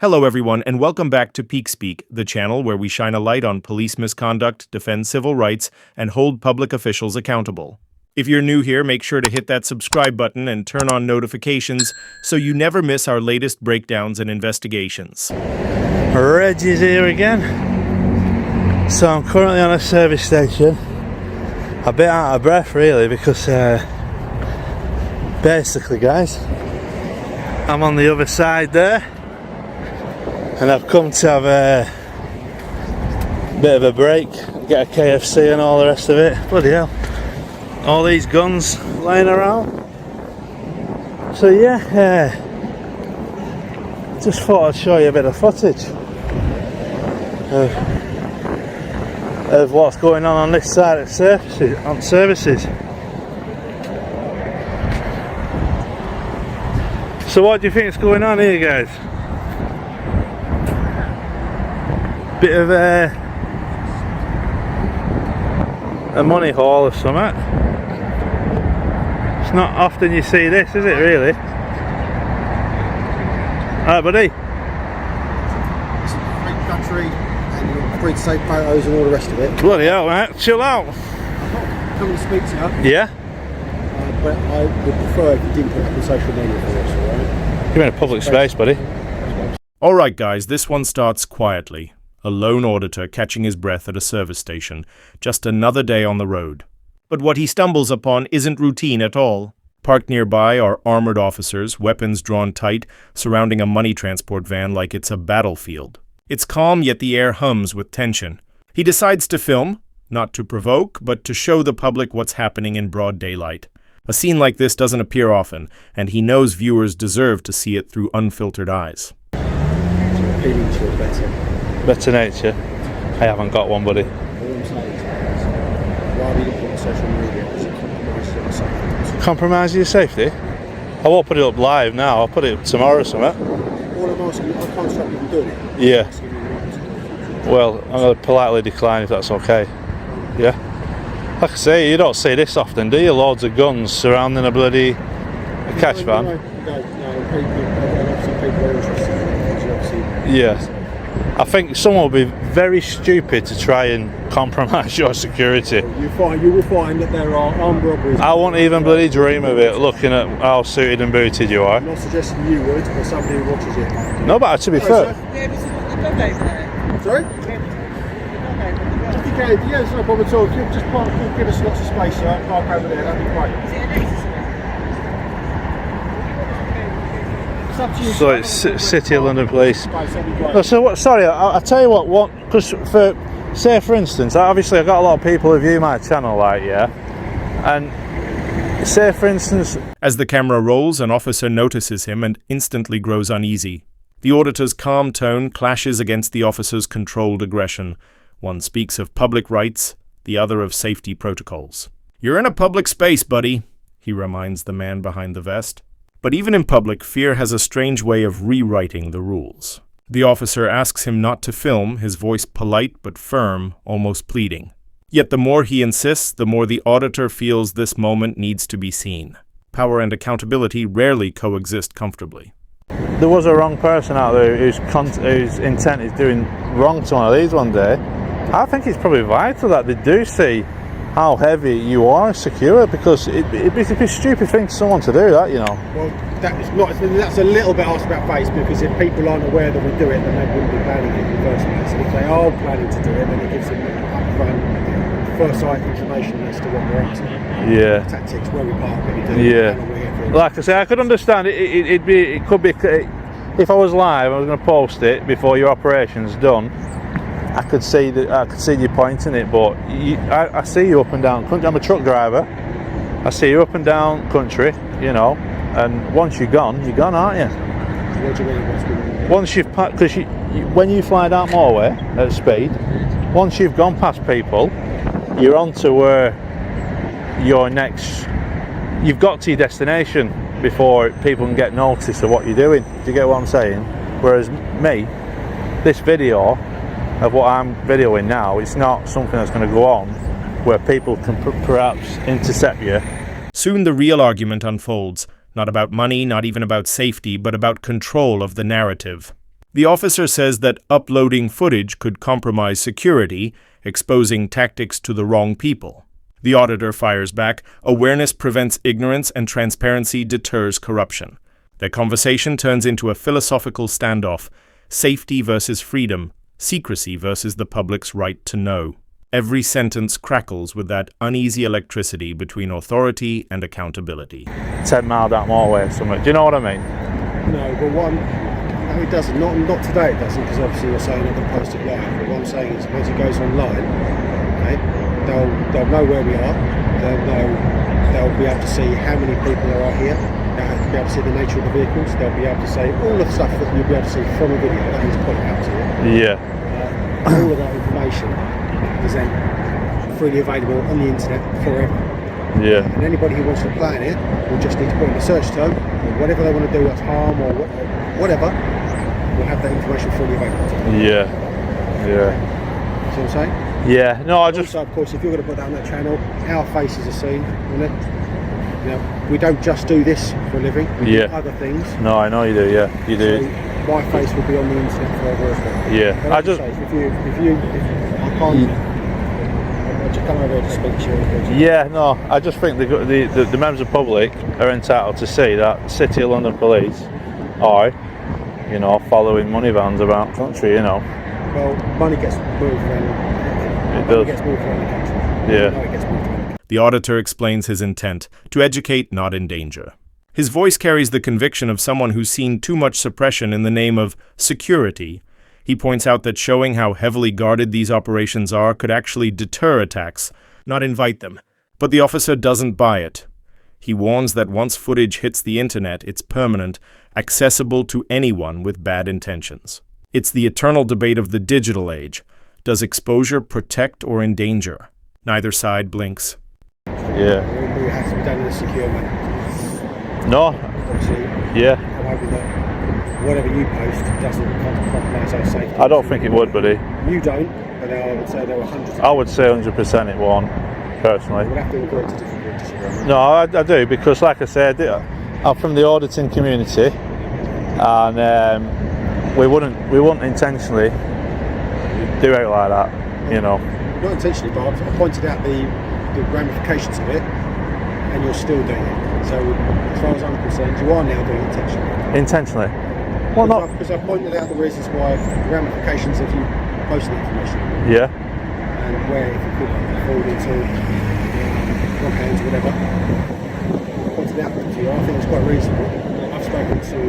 Hello everyone, and welcome back to Peak Speak, the channel where we shine a light on police misconduct, defend civil rights, and hold public officials accountable. If you're new here, make sure to hit that subscribe button and turn on notifications so you never miss our latest breakdowns and investigations. Reggie's here again. So I'm currently on a service station. A bit out of breath really because basically guys, I'm on the other side there and I've come to have a bit of a break, get a KFC and all the rest of it. Bloody hell, all these guns lying around. So yeah, just thought I'd show you a bit of footage of what's going on this side of services. So what do you think is going on here, guys? Bit of a money haul or something. It's not often you see this, is it really? Alright buddy. It's a great country and you're free to take photos and all the rest of it. Bloody hell, mate, chill out. I'm not coming to speak to you. Yeah? But I would prefer if you didn't put it on social media for us, alright? You're in a public space, buddy. Alright guys, this one starts quietly. A lone auditor catching his breath at a service station. Just another day on the road. But what he stumbles upon isn't routine at all. Parked nearby are armored officers, weapons drawn tight, surrounding a money transport van like it's a battlefield. It's calm, yet the air hums with tension. He decides to film, not to provoke, but to show the public what's happening in broad daylight. A scene like this doesn't appear often, and he knows viewers deserve to see it through unfiltered eyes. Appealing to a Better nature. I haven't got one, buddy. All I'm saying is, why do you put it on social media? It's a compromise to your safety. Compromise your safety? I won't put it up live now, I'll put it up tomorrow or something. All I'm asking you, I can't stop you from doing it. Yeah. I'm asking you not to. Well, I'm going to politely decline if that's okay. Yeah? Like I say, you don't see this often, do you? Loads of guns surrounding a bloody cash van. No, people are interested in it. Obviously, Yeah. I think someone would be very stupid to try and compromise your security. you will find that there are armed robberies. I won't even bloody dream of it, looking at how suited and booted you are. I'm not suggesting you would, but somebody who watches it. No, but to be fair... Sorry? If you can, yeah, it's no problem at all. If you just give us lots of space, sir, park over there, that'd be great. It's up to you. So it's City of London Police. That'd be great. No, so what? Sorry, I'll tell you what. Because say for instance, obviously I've got a lot of people who view my channel, like and say for instance, As the camera rolls, an officer notices him and instantly grows uneasy. The auditor's calm tone clashes against the officer's controlled aggression. One speaks of public rights, the other of safety protocols. "You're in a public space, buddy," he reminds the man behind the vest. But even in public, fear has a strange way of rewriting the rules. The officer asks him not to film, his voice polite but firm, almost pleading. Yet the more he insists, the more the auditor feels this moment needs to be seen. Power and accountability rarely coexist comfortably. there was a wrong person out there whose intent is doing wrong to one of these one day. I think it's probably vital that they do see how heavy you are secure, because it'd be a stupid thing for someone to do that, you know. Well, that's a little bit asked about face, because if people aren't aware that we do it, then they wouldn't be planning it in the first place. And if they are planning to do it, then it gives them upfront, first-sight information as to what we're up to. Yeah. Tactics, where we park, what we do. Yeah. Like I say, I could understand it could be, if I was live, I was going to post it before your operation's done. I could see you pointing it, but I see you up and down country. I'm a truck driver. I see you up and down country, you know. And once you're gone, aren't you? What do you mean? What's going on? Once you've, because when you fly down motorway at speed, once you've gone past people, you're on to where your next. You've got to your destination before people can get notice of what you're doing. Do you get what I'm saying? Whereas me, this video of what I'm videoing now, it's not something that's going to go on where people can perhaps intercept you. Soon the real argument unfolds, not about money, not even about safety, but about control of the narrative. The officer says that uploading footage could compromise security, exposing tactics to the wrong people. The auditor fires back, awareness prevents ignorance and transparency deters corruption. Their conversation turns into a philosophical standoff, safety versus freedom, secrecy versus the public's right to know. Every sentence crackles with that uneasy electricity between authority and accountability. 10 mile that motorway or something. Do you know what I mean? No, but no, it doesn't. Not today it doesn't, because obviously you're saying it can post it live. But what I'm saying is once it goes online, okay, they'll know where we are. They'll be able to see how many people there are here. They'll be able to see the nature of the vehicles. They'll be able to say all of the stuff that you'll be able to see from a video that is put out to you. Yeah. All of that information is then freely available on the internet forever. Yeah. And anybody who wants to plan it will just need to put in a search term, or whatever they want to do that's harm or whatever, will have that information freely available to them. Yeah. Yeah. See what I'm saying? Yeah. No, I just. Also, of course, if you're going to put that on that channel, our faces are seen on it. You know, we don't just do this for a living. We do other things. No, I know you do. Yeah, you do. So my face will be on the internet forever as well. Yeah. But I just. say, if I can't. Just come over here to speak to you. Yeah, no, I just think the members of the public are entitled to see that City of London Police are, you know, following money vans about the country, you know. Well, money gets moved around. It does. Gets moved around the country. Yeah. It gets moved around. The auditor explains his intent, to educate, not endanger. His voice carries the conviction of someone who's seen too much suppression in the name of security. He points out that showing how heavily guarded these operations are could actually deter attacks, not invite them. But the officer doesn't buy it. He warns that once footage hits the internet, it's permanent, accessible to anyone with bad intentions. It's the eternal debate of the digital age. Does exposure protect or endanger? Neither side blinks. Yeah. It has to be done in a secure manner. No. Obviously. Yeah. I'm hoping that whatever you post doesn't compromise our safety. I don't think it would, buddy. You don't, but I would say there were hundreds. I would say 100% it won't, personally. We'll have to agree to disagree. No, I do, because like I said, I'm from the auditing community, and we wouldn't intentionally do it like that, you know. Not intentionally, but I pointed out the ramifications of it, and you're still doing it. So, as far as I'm concerned, you are now doing it intentionally. Intentionally? Well, not because I pointed out the reasons why, the ramifications if you post the information. Yeah. And where if you could fall into wrong hands or whatever. I pointed out to you. I think it's quite reasonable. I've spoken to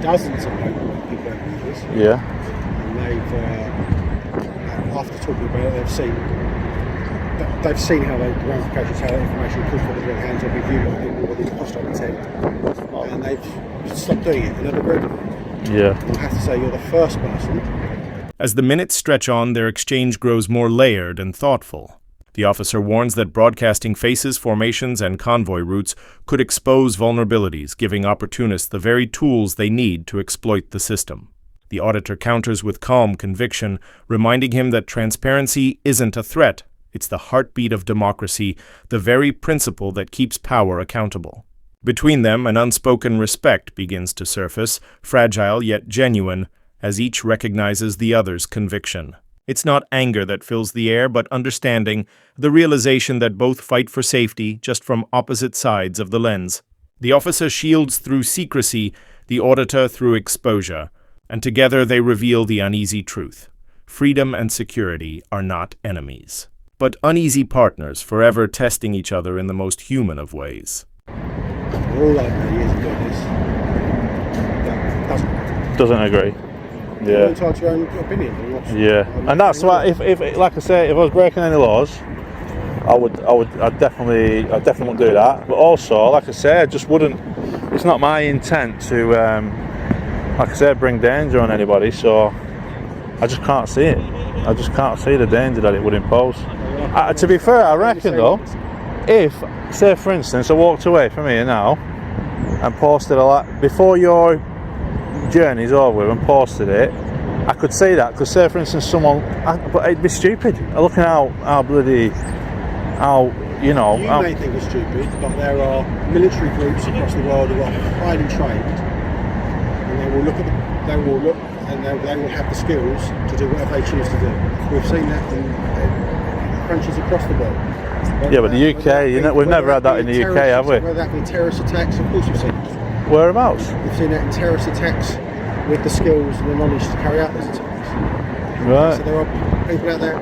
dozens of people over the years. Yeah. And they've, after talking about it, they've seen how the ramifications, how that information could fall into the hands or be viewed by people with hostile intent. And they've stopped doing it, and they've agreed with it. Yeah. I have to say, you're the first person. As the minutes stretch on, their exchange grows more layered and thoughtful. The officer warns that broadcasting faces, formations, and convoy routes could expose vulnerabilities, giving opportunists the very tools they need to exploit the system. The auditor counters with calm conviction, reminding him that transparency isn't a threat. It's the heartbeat of democracy, the very principle that keeps power accountable. Between them, an unspoken respect begins to surface, fragile yet genuine, as each recognizes the other's conviction. It's not anger that fills the air, but understanding, the realization that both fight for safety, just from opposite sides of the lens. The officer shields through secrecy, the auditor through exposure, and together they reveal the uneasy truth. Freedom and security are not enemies, but uneasy partners forever testing each other in the most human of ways. All I know years of doing this, that Doesn't agree. you're Yeah. entitled to your own opinion. Yeah. And that's why, if like I say, if I was breaking any laws, I'd definitely wouldn't do that. But also, like I say, I just wouldn't. It's not my intent to, like I said, bring danger on anybody. So I just can't see it. I just can't see the danger that it would impose. To be fair, I reckon though, if, say for instance, I walked away from here now and posted a lot before your journey's over with and posted it, I could see that. Because say for instance but it'd be stupid. Looking how bloody, you know. You may think it's stupid, but there are military groups across the world who are highly trained, and they will look at they will look and they will have the skills to do whatever they choose to do. We've seen that in countries across the world. Yeah, but the UK, we've never had that in the UK, have we? Whether that be terrorist attacks, of course we've seen it. Whereabouts? We've seen that in terrorist attacks with the skills and the knowledge to carry out those attacks. Right. So there are people out there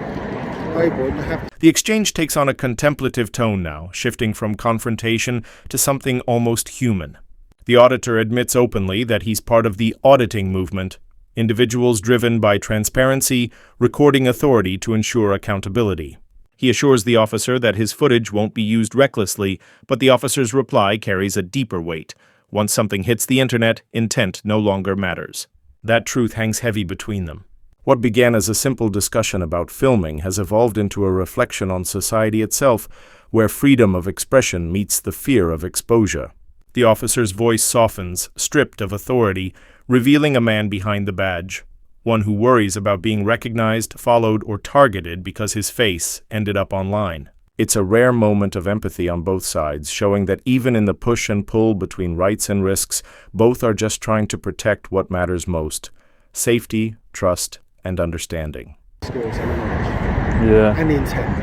able to have. The exchange takes on a contemplative tone now, shifting from confrontation to something almost human. The auditor admits openly that he's part of the auditing movement, individuals driven by transparency, recording authority to ensure accountability. He assures the officer that his footage won't be used recklessly, but the officer's reply carries a deeper weight. Once something hits the internet, intent no longer matters. That truth hangs heavy between them. What began as a simple discussion about filming has evolved into a reflection on society itself, where freedom of expression meets the fear of exposure. The officer's voice softens, stripped of authority, revealing a man behind the badge, one who worries about being recognized, followed, or targeted because his face ended up online. It's a rare moment of empathy on both sides, showing that even in the push and pull between rights and risks, both are just trying to protect what matters most: safety, trust, and understanding. Skills and the knowledge. Yeah. And the intent.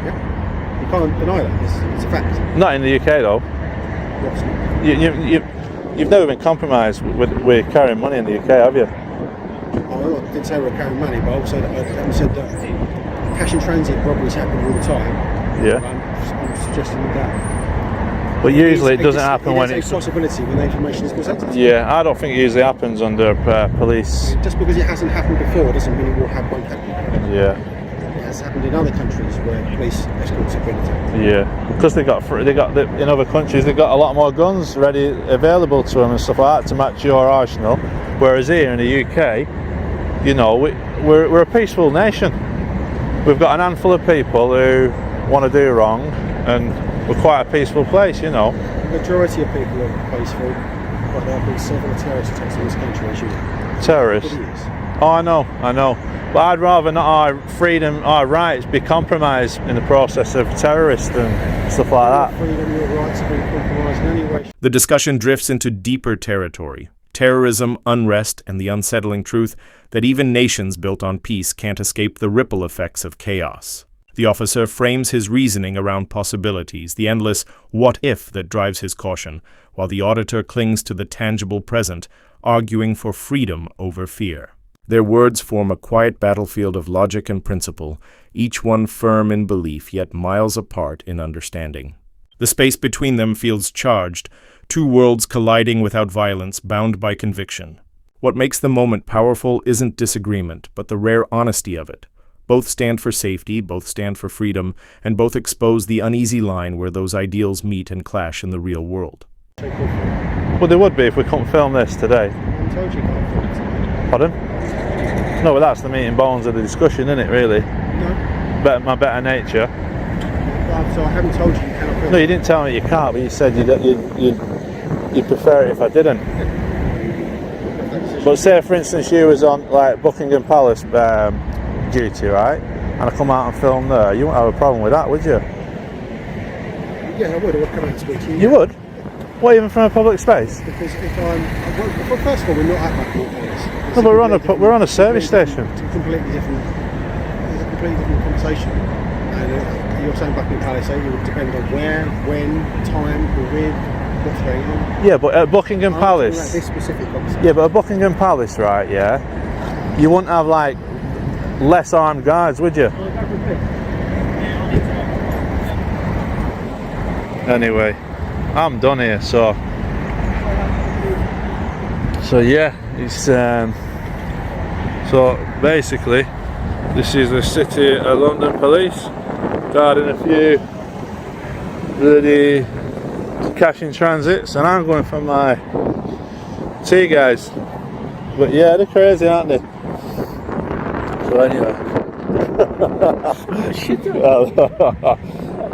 Yeah? You can't deny that. It's a fact. Not in the UK though. What's not? You've never been compromised with carrying money in the UK, have you? I didn't say we're carrying money, but also I said that cash in transit robberies happen all the time. Yeah. I'm suggesting that. But usually it doesn't happen when it's a possibility when the information is presented. Yeah, I don't think it usually happens under police. Just because it hasn't happened before doesn't mean it won't happen. Yeah. It has happened in other countries where police escorts have been attacked. Yeah, because in other countries they've got a lot more guns ready available to them and stuff like that to match your arsenal. Whereas here in the UK, we're a peaceful nation. We've got an handful of people who want to do wrong, and we're quite a peaceful place, The majority of people are peaceful, but there have been several terrorist attacks in this country, as you know. Terrorists? Oh, I know. But I'd rather not our freedom, our rights be compromised in the process of terrorists and stuff like that. Freedom, your rights have been compromised in any way. The discussion drifts into deeper territory: terrorism, unrest, and the unsettling truth that even nations built on peace can't escape the ripple effects of chaos. The officer frames his reasoning around possibilities, the endless what-if that drives his caution, while the auditor clings to the tangible present, arguing for freedom over fear. Their words form a quiet battlefield of logic and principle, each one firm in belief, yet miles apart in understanding. The space between them feels charged, two worlds colliding without violence, bound by conviction. What makes the moment powerful isn't disagreement, but the rare honesty of it. Both stand for safety, both stand for freedom, and both expose the uneasy line where those ideals meet and clash in the real world. Well, there would be if we couldn't film this today. I told you can't film it today. Pardon? No, but that's the meat and bones of the discussion, isn't it, really? No. My better nature. So I haven't told you cannot film it. No, you didn't tell me you can't, but you said you'd prefer it if I didn't. But say, for instance, you was on like Buckingham Palace duty, right? And I come out and film there, you wouldn't have a problem with that, would you? Yeah, I would come out and speak to you. You would? What, even from a public space? Because if well, first of all, we're not at Buckingham Palace. No, but we're on a service station. It's a completely different conversation. And you're saying Buckingham Palace, so it would depend on where, when, time, who with, what's going on. Yeah, but at Buckingham Palace. This specific conversation. Yeah, but at Buckingham Palace, right? Yeah, you wouldn't have like less armed guards, would you? Anyway, I'm done here, so yeah, it's so basically this is the City of London Police guarding a few bloody cash in transits, and I'm going for my tea, guys. But yeah, they're crazy, aren't they? So anyway.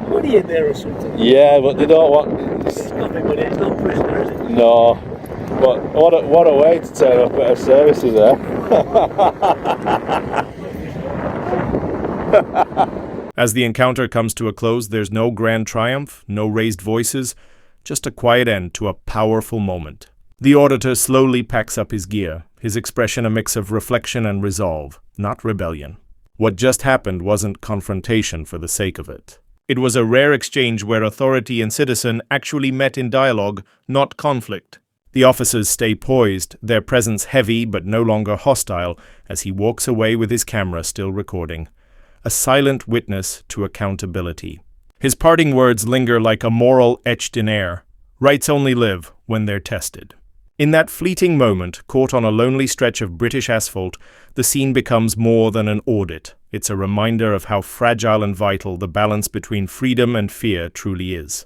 Money in there or something. Yeah, but they don't want. It's nothing but it's not prisoner, is it? No. But what a way to turn up at a services there. As the encounter comes to a close, there's no grand triumph, no raised voices, just a quiet end to a powerful moment. The auditor slowly packs up his gear, his expression a mix of reflection and resolve, not rebellion. What just happened wasn't confrontation for the sake of it. It was a rare exchange where authority and citizen actually met in dialogue, not conflict. The officers stay poised, their presence heavy but no longer hostile, as he walks away with his camera still recording. A silent witness to accountability. His parting words linger like a moral etched in air. Rights only live when they're tested. In that fleeting moment, caught on a lonely stretch of British asphalt, the scene becomes more than an audit. It's a reminder of how fragile and vital the balance between freedom and fear truly is.